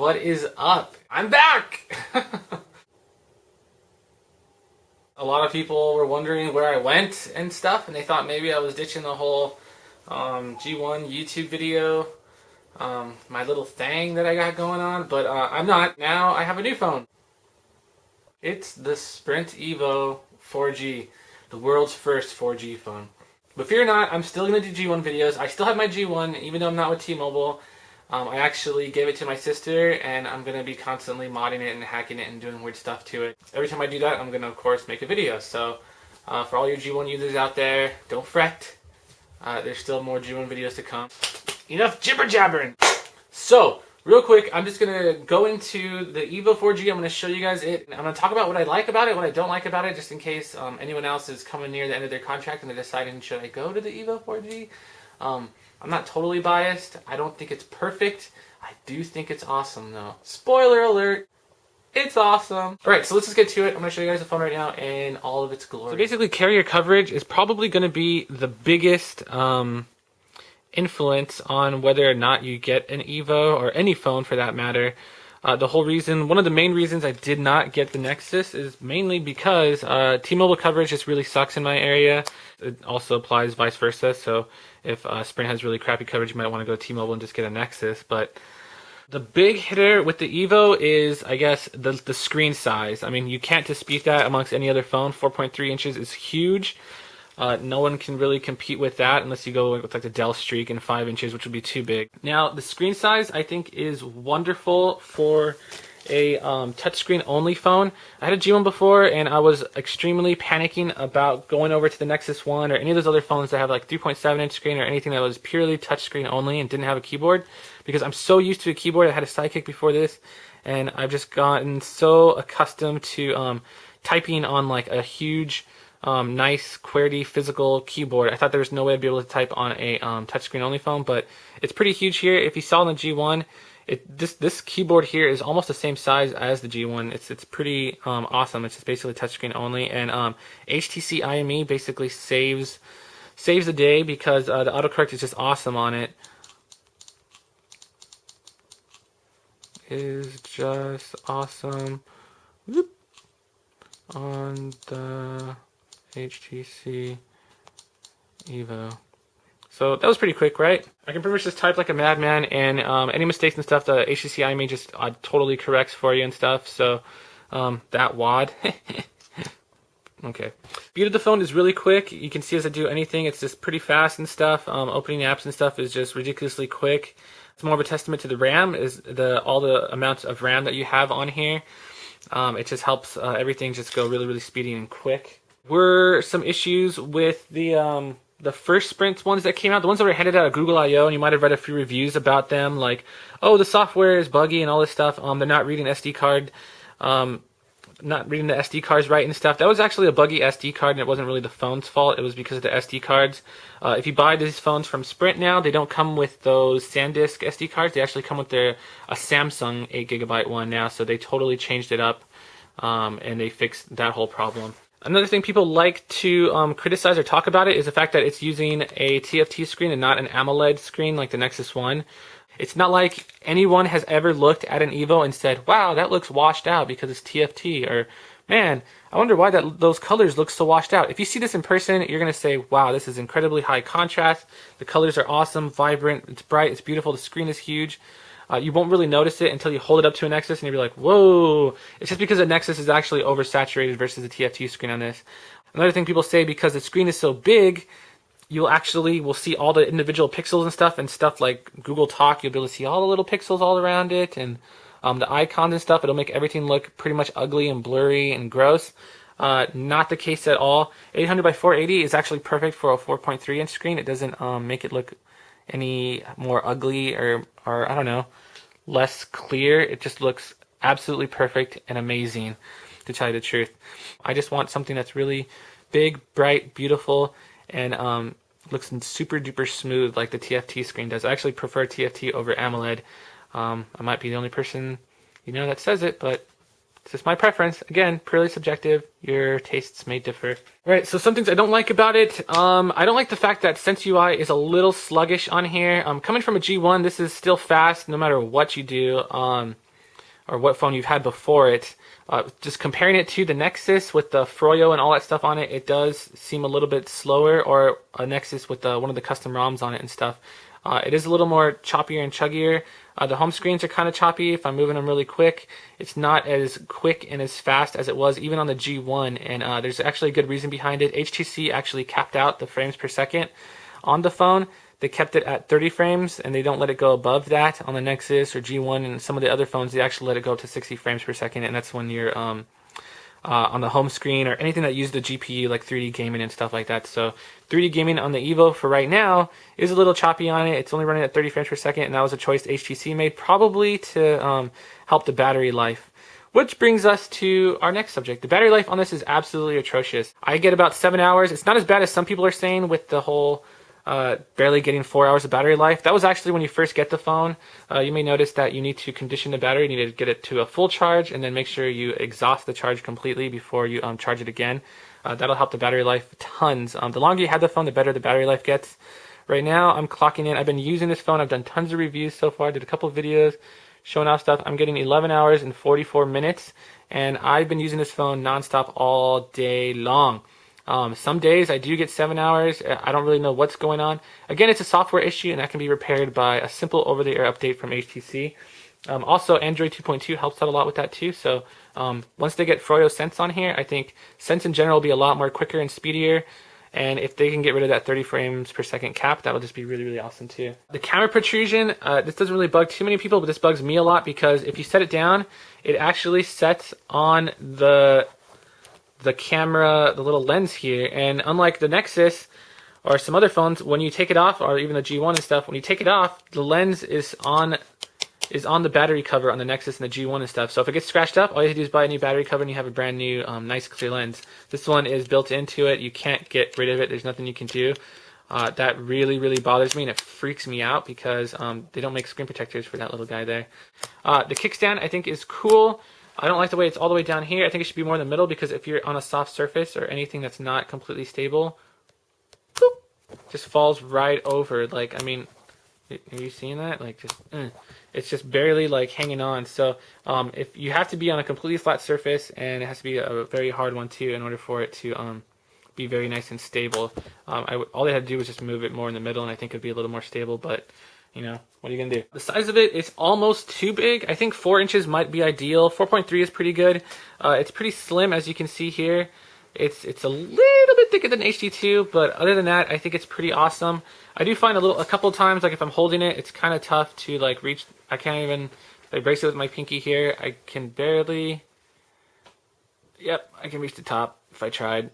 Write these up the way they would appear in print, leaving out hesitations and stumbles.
What is up? I'm back! A lot of people were wondering where I went and stuff, and they thought maybe I was ditching the whole G1 YouTube video, my little thing that I got going on, but I'm not. Now I have a new phone. It's the Sprint Evo 4G, the world's first 4G phone. But fear not, I'm still going to do G1 videos. I still have my G1, even though I'm not with T-Mobile. I actually gave it to my sister, and I'm going to be constantly modding it and hacking it and doing weird stuff to it. Every time I do that, I'm going to, of course, make a video. So, for all your G1 users out there, don't fret. There's still more G1 videos to come. Enough jibber-jabbering! So, real quick, I'm just going to go into the Evo 4G. I'm going to show you guys it. I'm going to talk about what I like about it, what I don't like about it, just in case anyone else is coming near the end of their contract and they're deciding, should I go to the Evo 4G? I'm not totally biased. I don't think it's perfect. I do think it's awesome, though. Spoiler alert. It's awesome. Alright, so let's just get to it. I'm going to show you guys the phone right now in all of its glory. So basically, carrier coverage is probably going to be the biggest influence on whether or not you get an Evo, or any phone for that matter. One of the main reasons I did not get the Nexus is mainly because T-Mobile coverage just really sucks in my area. It also applies vice versa, so if Sprint has really crappy coverage, you might want to go to T-Mobile and just get a Nexus. But the big hitter with the Evo is, I guess, the screen size. I mean, you can't dispute that amongst any other phone. 4.3 inches is huge. No one can really compete with that unless you go with like the Dell Streak in 5 inches, which would be too big. Now, the screen size I think is wonderful for a touchscreen only phone. I had a G1 before, and I was extremely panicking about going over to the Nexus 1 or any of those other phones that have like 3.7 inch screen or anything that was purely touchscreen only and didn't have a keyboard, because I'm so used to a keyboard. I had a Sidekick before this, and I've just gotten so accustomed to typing on like a huge nice QWERTY physical keyboard. I thought there was no way I'd be able to type on a touchscreen only phone, but it's pretty huge here. If you saw in the G1, this keyboard here is almost the same size as the G1. It's pretty awesome. It's just basically touchscreen only, and HTC IME basically saves the day because the autocorrect is just awesome on it. Is just awesome. Whoop. On the HTC Evo. So that was pretty quick, right? I can pretty much just type like a madman, and any mistakes and stuff, the HTC IME just totally corrects for you and stuff. So that wad. Okay. Speed of the phone is really quick. You can see as I do anything, it's just pretty fast and stuff. Opening apps and stuff is just ridiculously quick. It's more of a testament to the RAM, is all the amounts of RAM that you have on here. It just helps everything just go really, really speedy and quick. Were some issues with the first Sprint ones that came out, the ones that were handed out at Google I/O, and you might have read a few reviews about them, like, oh, the software is buggy and all this stuff. They're not reading SD card, not reading the SD cards right and stuff. That was actually a buggy SD card, and it wasn't really the phone's fault. It was because of the SD cards. If you buy these phones from Sprint now, they don't come with those SanDisk SD cards. They actually come with a Samsung 8GB one now, so they totally changed it up, and they fixed that whole problem. Another thing people like to criticize or talk about it is the fact that it's using a TFT screen and not an AMOLED screen like the Nexus 1. It's not like anyone has ever looked at an Evo and said, wow, that looks washed out because it's TFT, or man, I wonder why those colors look so washed out. If you see this in person, you're going to say, wow, this is incredibly high contrast. The colors are awesome, vibrant, it's bright, it's beautiful, the screen is huge. You won't really notice it until you hold it up to a Nexus and you'll be like, whoa. It's just because the Nexus is actually oversaturated versus the TFT screen on this. Another thing people say, because the screen is so big, will see all the individual pixels and stuff like Google Talk. You'll be able to see all the little pixels all around it, and the icons and stuff. It'll make everything look pretty much ugly and blurry and gross. Not the case at all. 800 by 480 is actually perfect for a 4.3 inch screen. It doesn't make it look any more ugly or I don't know, less clear. It just looks absolutely perfect and amazing, to tell you the truth. I just want something that's really big, bright, beautiful, and looks super duper smooth like the TFT screen does. I actually prefer TFT over AMOLED. I might be the only person that says it, but it's just my preference. Again, purely subjective. Your tastes may differ. Right, so some things I don't like about it. I don't like the fact that Sense UI is a little sluggish on here. Coming from a G1, this is still fast no matter what you do. or what phone you've had before it. Just comparing it to the Nexus with the Froyo and all that stuff on it, it does seem a little bit slower, or a Nexus with one of the custom ROMs on it and stuff. It is a little more choppier and chuggier. The home screens are kind of choppy if I'm moving them really quick. It's not as quick and as fast as it was even on the G1, and there's actually a good reason behind it. HTC actually capped out the frames per second on the phone. They kept it at 30 frames, and they don't let it go above that on the Nexus or G1 and some of the other phones. They actually let it go up to 60 frames per second, and that's when you're on the home screen or anything that uses the GPU, like 3D gaming and stuff like that. So 3D gaming on the Evo for right now is a little choppy on it. It's only running at 30 frames per second, and that was a choice HTC made, probably to help the battery life. Which brings us to our next subject. The battery life on this is absolutely atrocious. I get about 7 hours. It's not as bad as some people are saying with the whole barely getting 4 hours of battery life. That was actually when you first get the phone. You may notice that you need to condition the battery. You need to get it to a full charge, and then make sure you exhaust the charge completely before you charge it again. That'll help the battery life tons. The longer you have the phone, the better the battery life gets. Right now, I'm clocking in. I've been using this phone. I've done tons of reviews so far. Did a couple of videos showing off stuff. I'm getting 11 hours and 44 minutes, and I've been using this phone nonstop all day long. Some days I do get 7 hours. I don't really know what's going on. Again, it's a software issue, and that can be repaired by a simple over-the-air update from HTC. Also, Android 2.2 helps out a lot with that too. So once they get Froyo Sense on here, I think Sense in general will be a lot more quicker and speedier. And if they can get rid of that 30 frames per second cap, that would just be really, really awesome too. The camera protrusion, this doesn't really bug too many people, but this bugs me a lot because if you set it down, it actually sets on the camera, the little lens here. And unlike the Nexus or some other phones, when you take it off, or even the G1 and stuff, when you take it off, the lens is on the battery cover on the Nexus and the G1 and stuff. So if it gets scratched up, all you have to do is buy a new battery cover and you have a brand new nice clear lens. This one is built into it. You can't get rid of it. There's nothing you can do. That really, really bothers me, and it freaks me out because they don't make screen protectors for that little guy there. The kickstand I think is cool. I don't like the way it's all the way down here. I think it should be more in the middle, because if you're on a soft surface or anything that's not completely stable, boop, just falls right over. Like, I mean, are you seeing that? Like, just it's just barely like hanging on. So if you have to be on a completely flat surface, and it has to be a very hard one too, in order for it to be very nice and stable. All they had to do was just move it more in the middle, and I think it'd be a little more stable. But you know, what are you gonna do? The size of it is almost too big. I think 4 inches might be ideal. 4.3 is pretty good. It's pretty slim, as you can see here. It's a little bit thicker than HD2, but other than that, I think it's pretty awesome. I do find a couple of times, like if I'm holding it, it's kind of tough to like reach. I can't even, if I brace it with my pinky here, I can barely, yep, I can reach the top if I tried.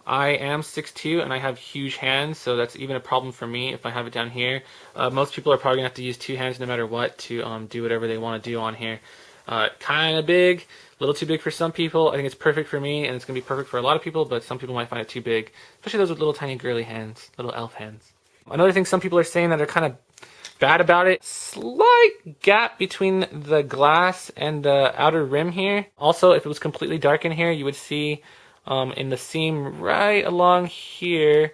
I am 6'2", and I have huge hands, so that's even a problem for me if I have it down here. Most people are probably going to have to use 2 hands no matter what to do whatever they want to do on here. Kind of big, a little too big for some people. I think it's perfect for me, and it's going to be perfect for a lot of people, but some people might find it too big, especially those with little tiny girly hands, little elf hands. Another thing some people are saying that are kind of bad about it, slight gap between the glass and the outer rim here. Also, if it was completely dark in here, you would see in the seam right along here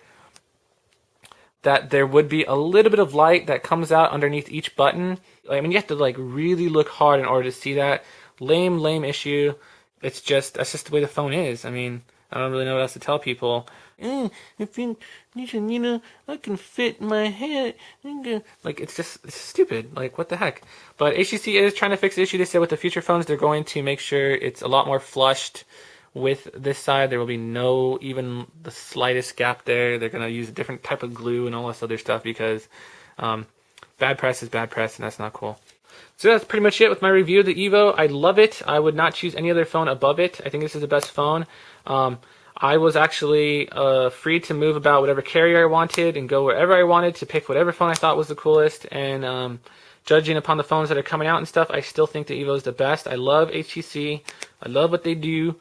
that there would be a little bit of light that comes out underneath each button. I mean, you have to like really look hard in order to see that. Lame issue. That's just the way the phone is. I mean, I don't really know what else to tell people. If you know, I can fit my head. Like, it's stupid. Like, what the heck? But HTC is trying to fix the issue. They said with the future phones, they're going to make sure it's a lot more flushed with this side. There will be no even the slightest gap there. They're going to use a different type of glue and all this other stuff, because bad press is bad press, and that's not cool. So that's pretty much it with my review of the Evo. I love it. I would not choose any other phone above it. I think this is the best phone. I was actually free to move about whatever carrier I wanted and go wherever I wanted to pick whatever phone I thought was the coolest. And judging upon the phones that are coming out and stuff, I still think the Evo is the best. I love HTC. I love what they do.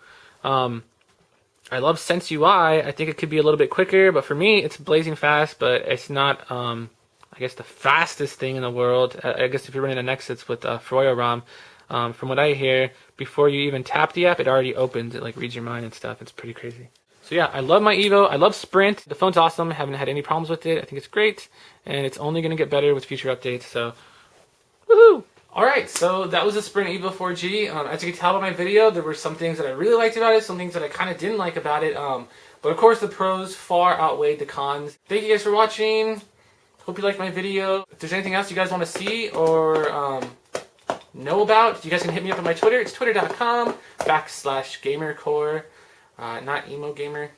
I love Sense UI. I think it could be a little bit quicker, but for me, it's blazing fast, but it's not, I guess, the fastest thing in the world. I guess if you're running a Nexus with Froyo ROM, from what I hear, before you even tap the app, it already opens. It like reads your mind and stuff. It's pretty crazy. So yeah, I love my Evo. I love Sprint. The phone's awesome. I haven't had any problems with it. I think it's great, and it's only going to get better with future updates. So, woohoo! Alright, so that was the Sprint Evo 4G. As you can tell by my video, there were some things that I really liked about it, some things that I kind of didn't like about it. But of course the pros far outweighed the cons. Thank you guys for watching. Hope you liked my video. If there's anything else you guys want to see or know about, you guys can hit me up on my Twitter. It's twitter.com/gamercore, not emo gamer.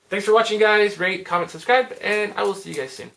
Thanks for watching, guys. Rate, comment, subscribe, and I will see you guys soon.